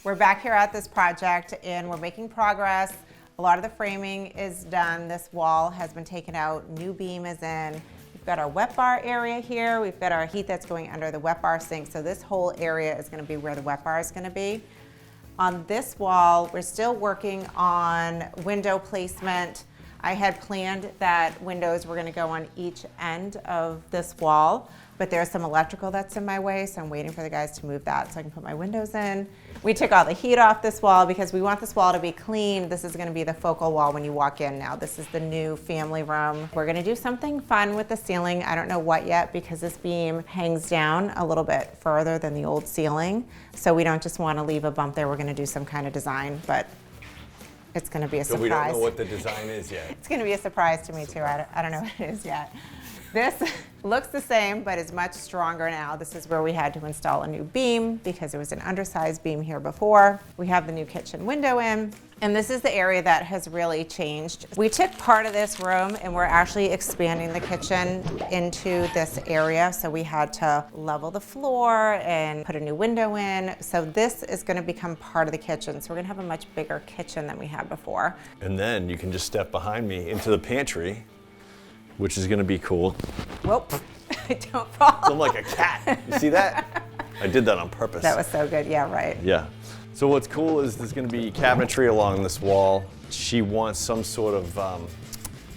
We're back here at this project and we're making progress. A lot of the framing is done. This wall has been taken out. New beam is in. We've got our wet bar area here. We've got our heat that's going under the wet bar sink. So this whole area is going to be where the wet bar is going to be. On this wall, we're still working on window placement. I had planned that windows were going to go on each end of this wall, but there's some electrical that's in my way, so I'm waiting for the guys to move that so I can put my windows in. We took all the heat off this wall because we want this wall to be clean. This is going to be the focal wall when you walk in now. This is the new family room. We're going to do something fun with the ceiling. I don't know what yet because this beam hangs down a little bit further than the old ceiling, so we don't just want to leave a bump there. We're going to do some kind of design, but it's going to be a surprise. So we don't know what the design is yet. It's going to be a surprise to me too. I don't know what it is yet. This looks the same, but is much stronger now. This is where we had to install a new beam because it was an undersized beam here before. We have the new kitchen window in, and this is the area that has really changed. We took part of this room and we're actually expanding the kitchen into this area. So we had to level the floor and put a new window in. So this is going to become part of the kitchen. So we're going to have a much bigger kitchen than we had before. And then you can just step behind me into the pantry, which is going to be cool. Whoop, don't fall. I'm like a cat. You see that? I did that on purpose. That was so good. Yeah, right. Yeah. So what's cool is there's going to be cabinetry along this wall. She wants some sort of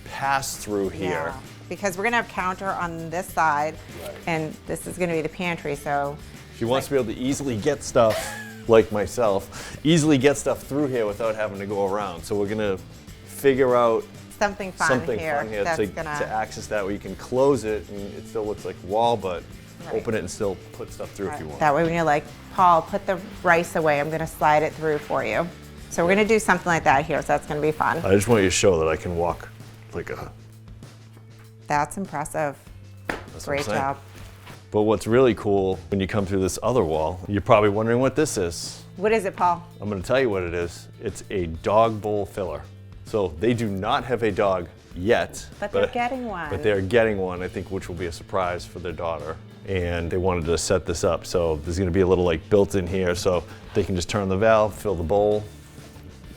pass-through here. Yeah, because we're going to have counter on this side, right, and this is going to be the pantry. So she wants to be able to easily get stuff, like myself, easily get stuff through here without having to go around. So we're going to figure out something fun here to access that where you can close it and it still looks like a wall, but right, open it and still put stuff through if you want. That way when you're like, Paul, put the rice away, I'm going to slide it through for you. So we're going to do something like that here, so that's going to be fun. I just want you to show that I can walk like a... That's impressive. That's great job. But what's really cool when you come through this other wall, you're probably wondering what this is. What is it, Paul? I'm going to tell you what it is. It's a dog bowl filler. So they do not have a dog yet. But they're getting one. But they're getting one, I think, which will be a surprise for their daughter. And they wanted to set this up. So there's going to be a little like built in here so they can just turn the valve, fill the bowl,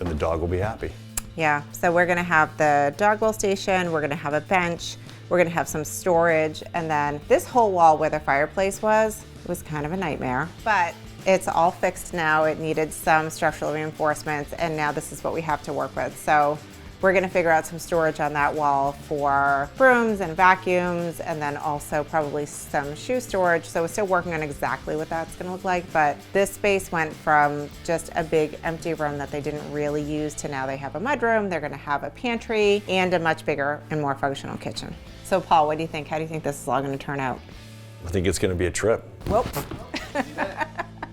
and the dog will be happy. Yeah, so we're going to have the dog bowl station, we're going to have a bench, we're going to have some storage, and then this whole wall where the fireplace was kind of a nightmare. But it's all fixed now. It needed some structural reinforcements, and now this is what we have to work with. So we're going to figure out some storage on that wall for brooms and vacuums, and then also probably some shoe storage. So we're still working on exactly what that's going to look like, but this space went from just a big empty room that they didn't really use to now they have a mudroom, they're going to have a pantry, and a much bigger and more functional kitchen. So Paul, what do you think? How do you think this is all going to turn out? I think it's going to be a trip. Whoop.